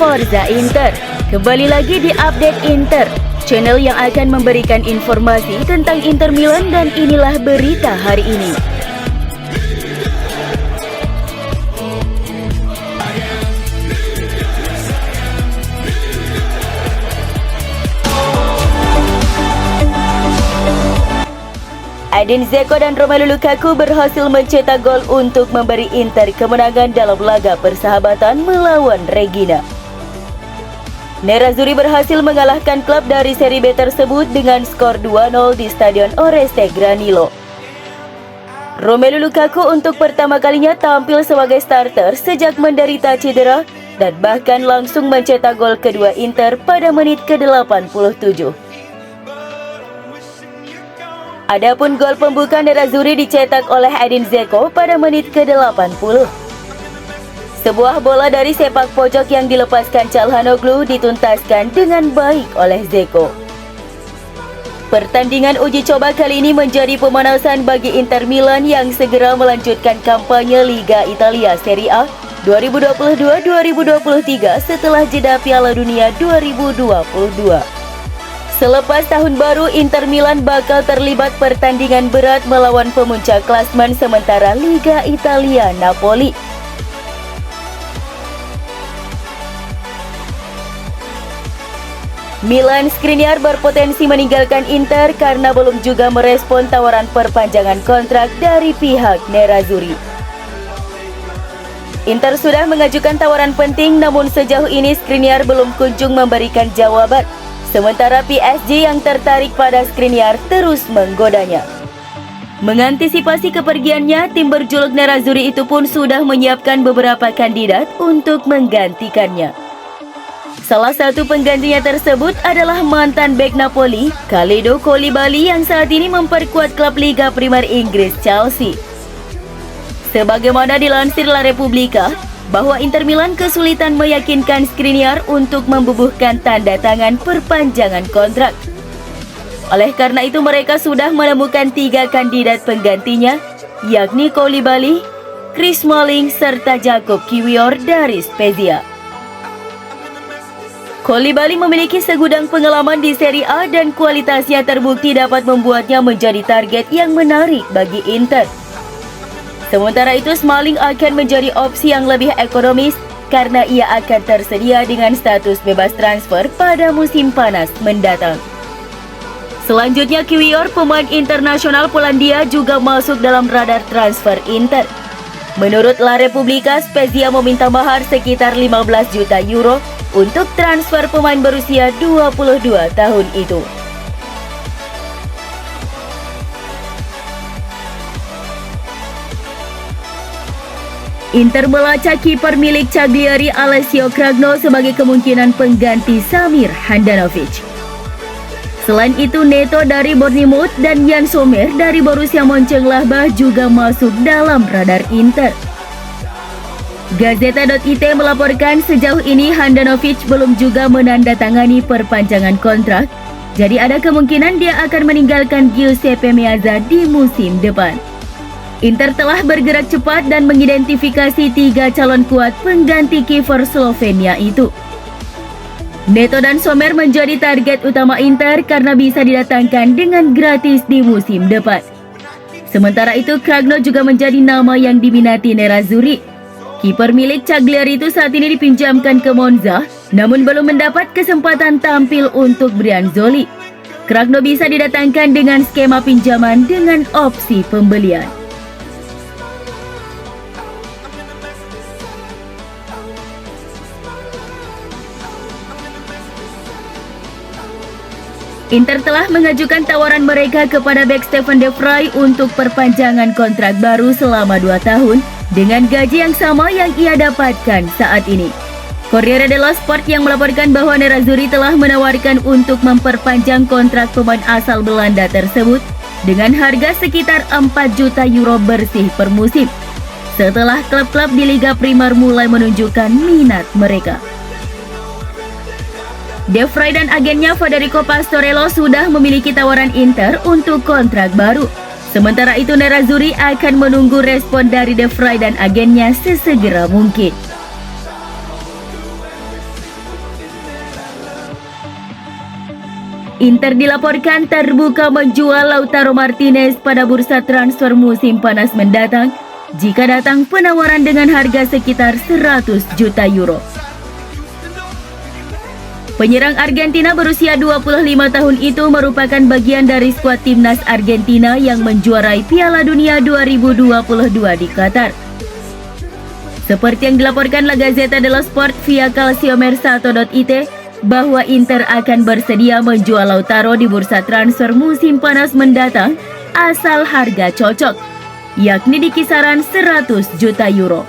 Forza Inter. Kembali lagi di Update Inter, channel yang akan memberikan informasi tentang Inter Milan, dan inilah berita hari ini. Edin Dzeko dan Romelu Lukaku berhasil mencetak gol untuk memberi Inter kemenangan dalam laga persahabatan melawan Reggina. Nerazzurri berhasil mengalahkan klub dari Serie B tersebut dengan skor 2-0 di Stadion Oreste Granillo. Romelu Lukaku untuk pertama kalinya tampil sebagai starter sejak menderita cedera dan bahkan langsung mencetak gol kedua Inter pada menit ke-87. Adapun gol pembuka Nerazzurri dicetak oleh Edin Dzeko pada menit ke-80. Sebuah bola dari sepak pojok yang dilepaskan Calhanoglu dituntaskan dengan baik oleh Dzeko. Pertandingan uji coba kali ini menjadi pemanasan bagi Inter Milan yang segera melanjutkan kampanye Liga Italia Serie A 2022-2023 setelah jeda Piala Dunia 2022. Selepas tahun baru, Inter Milan bakal terlibat pertandingan berat melawan pemuncak klasmen sementara Liga Italia, Napoli. Milan Skriniar berpotensi meninggalkan Inter karena belum juga merespon tawaran perpanjangan kontrak dari pihak Nerazzurri. Inter sudah mengajukan tawaran penting, namun sejauh ini Skriniar belum kunjung memberikan jawaban. Sementara PSG yang tertarik pada Skriniar terus menggodanya. Mengantisipasi kepergiannya, tim berjuluk Nerazzurri itu pun sudah menyiapkan beberapa kandidat untuk menggantikannya. Salah satu penggantinya tersebut adalah mantan bek Napoli, Kalidou Koulibaly, yang saat ini memperkuat klub Liga Primer Inggris Chelsea. Sebagaimana dilansir La Repubblica, bahwa Inter Milan kesulitan meyakinkan Skriniar untuk membubuhkan tanda tangan perpanjangan kontrak. Oleh karena itu mereka sudah menemukan 3 kandidat penggantinya, yakni Koulibaly, Chris Smalling, serta Jakub Kiwior dari Spezia. Koulibaly memiliki segudang pengalaman di Serie A dan kualitasnya terbukti dapat membuatnya menjadi target yang menarik bagi Inter. Sementara itu, Smalling akan menjadi opsi yang lebih ekonomis karena ia akan tersedia dengan status bebas transfer pada musim panas mendatang. Selanjutnya, Kiwior, pemain internasional Polandia, juga masuk dalam radar transfer Inter. Menurut La Repubblica, Spezia meminta mahar sekitar 15 juta euro untuk transfer pemain berusia 22 tahun itu. Inter melacak kiper milik Cagliari Alessio Cragno sebagai kemungkinan pengganti Samir Handanovic. Selain itu, Neto dari Bournemouth dan Yann Sommer dari Borussia Mönchengladbach juga masuk dalam radar Inter. Gazeta.it melaporkan sejauh ini Handanovic belum juga menandatangani perpanjangan kontrak, jadi ada kemungkinan dia akan meninggalkan Giuseppe Meazza di musim depan. Inter telah bergerak cepat dan mengidentifikasi 3 calon kuat pengganti kiper Slovenia itu. Neto dan Sommer menjadi target utama Inter karena bisa didatangkan dengan gratis di musim depan. Sementara itu, Cragno juga menjadi nama yang diminati Nerazzurri. Kiper milik Cagliari itu saat ini dipinjamkan ke Monza, namun belum mendapat kesempatan tampil untuk Brianzoli. Cragno bisa didatangkan dengan skema pinjaman dengan opsi pembelian. Inter telah mengajukan tawaran mereka kepada bek Stefan De Vrij untuk perpanjangan kontrak baru selama 2 tahun dengan gaji yang sama yang ia dapatkan saat ini. Corriere dello Sport yang melaporkan bahwa Nerazzurri telah menawarkan untuk memperpanjang kontrak pemain asal Belanda tersebut dengan harga sekitar 4 juta euro bersih per musim, setelah klub-klub di Liga Primer mulai menunjukkan minat mereka. De Vrij dan agennya Federico Pastorello sudah memiliki tawaran Inter untuk kontrak baru. Sementara itu, Nerazzurri akan menunggu respon dari De Vrij dan agennya sesegera mungkin. Inter dilaporkan terbuka menjual Lautaro Martinez pada bursa transfer musim panas mendatang jika datang penawaran dengan harga sekitar 100 juta euro. Penyerang Argentina berusia 25 tahun itu merupakan bagian dari skuad timnas Argentina yang menjuarai Piala Dunia 2022 di Qatar. Seperti yang dilaporkan La Gazzetta dello Sport via calciomercato.it bahwa Inter akan bersedia menjual Lautaro di bursa transfer musim panas mendatang asal harga cocok, yakni di kisaran 100 juta euro.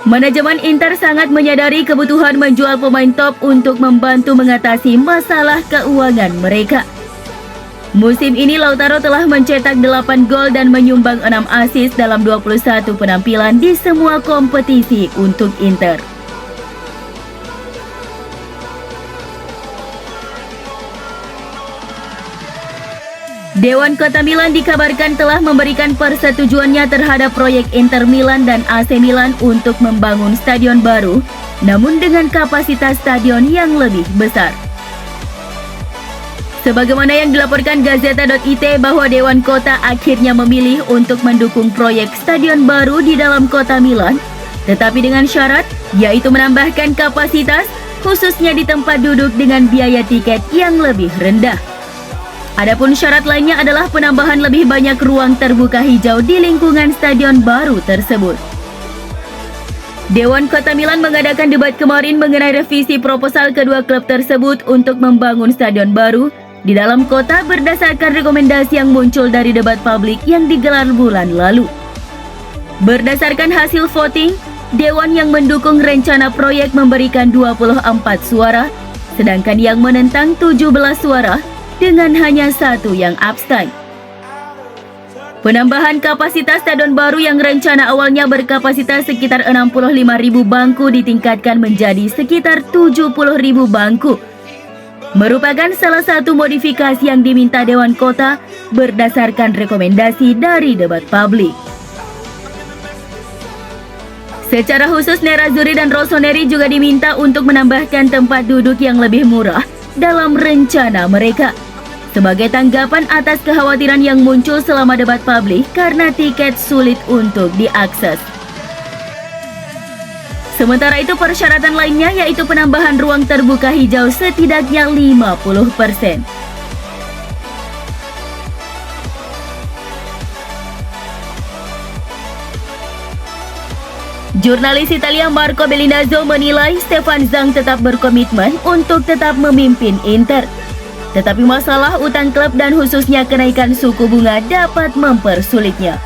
Manajemen Inter sangat menyadari kebutuhan menjual pemain top untuk membantu mengatasi masalah keuangan mereka. Musim ini Lautaro telah mencetak 8 gol dan menyumbang 6 assist dalam 21 penampilan di semua kompetisi untuk Inter. Dewan Kota Milan dikabarkan telah memberikan persetujuannya terhadap proyek Inter Milan dan AC Milan untuk membangun stadion baru, namun dengan kapasitas stadion yang lebih besar. Sebagaimana yang dilaporkan Gazzetta.it bahwa Dewan Kota akhirnya memilih untuk mendukung proyek stadion baru di dalam kota Milan, tetapi dengan syarat, yaitu menambahkan kapasitas, khususnya di tempat duduk dengan biaya tiket yang lebih rendah. Adapun syarat lainnya adalah penambahan lebih banyak ruang terbuka hijau di lingkungan stadion baru tersebut. Dewan Kota Milan mengadakan debat kemarin mengenai revisi proposal kedua klub tersebut untuk membangun stadion baru di dalam kota berdasarkan rekomendasi yang muncul dari debat publik yang digelar bulan lalu. Berdasarkan hasil voting, Dewan yang mendukung rencana proyek memberikan 24 suara, sedangkan yang menentang 17 suara, dengan hanya 1 yang abstain. Penambahan kapasitas stadion baru yang rencana awalnya berkapasitas sekitar 65.000 bangku ditingkatkan menjadi sekitar 70.000 bangku. Merupakan salah satu modifikasi yang diminta Dewan Kota berdasarkan rekomendasi dari debat publik. Secara khusus Nerazzurri dan Rossoneri juga diminta untuk menambahkan tempat duduk yang lebih murah dalam rencana mereka, sebagai tanggapan atas kekhawatiran yang muncul selama debat publik karena tiket sulit untuk diakses. Sementara itu persyaratan lainnya yaitu penambahan ruang terbuka hijau setidaknya 50%. Jurnalis Italia Marco Bellinazzo menilai Stefan Zhang tetap berkomitmen untuk tetap memimpin Inter. Tetapi masalah utang klub dan khususnya kenaikan suku bunga dapat mempersulitnya.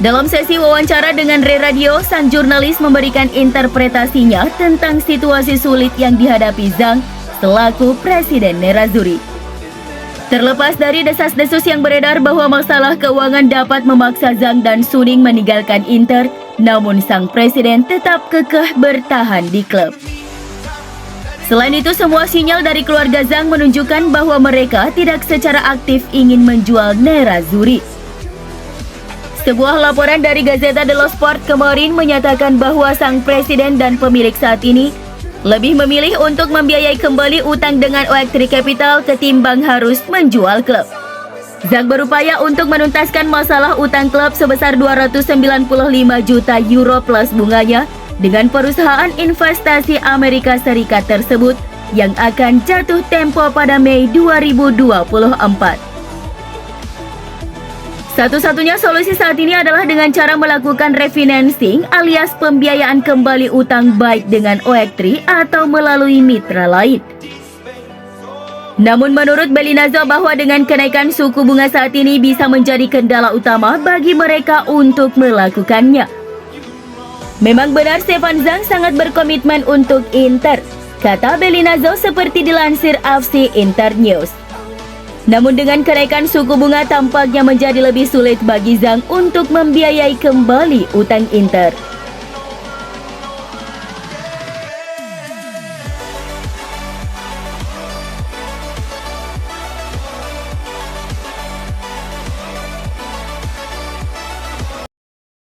Dalam sesi wawancara dengan Re Radio, sang jurnalis memberikan interpretasinya tentang situasi sulit yang dihadapi Zhang selaku Presiden Nerazzurri. Terlepas dari desas-desus yang beredar bahwa masalah keuangan dapat memaksa Zhang dan Suning meninggalkan Inter, namun sang presiden tetap kekeh bertahan di klub. Selain itu, semua sinyal dari keluarga Zhang menunjukkan bahwa mereka tidak secara aktif ingin menjual Nerazzurri. Sebuah laporan dari Gazzetta dello Sport kemarin menyatakan bahwa sang presiden dan pemilik saat ini lebih memilih untuk membiayai kembali utang dengan O3 Capital ketimbang harus menjual klub. Zhang berupaya untuk menuntaskan masalah utang klub sebesar 295 juta euro plus bunganya dengan perusahaan investasi Amerika Serikat tersebut yang akan jatuh tempo pada Mei 2024. Satu-satunya solusi saat ini adalah dengan cara melakukan refinancing alias pembiayaan kembali utang baik dengan O3 atau melalui mitra lain. Namun menurut Bellinazzo bahwa dengan kenaikan suku bunga saat ini bisa menjadi kendala utama bagi mereka untuk melakukannya. Memang benar Stefan Zhang sangat berkomitmen untuk Inter, kata Bellinazzo seperti dilansir FC Internews. Namun dengan kenaikan suku bunga tampaknya menjadi lebih sulit bagi Zhang untuk membiayai kembali utang Inter.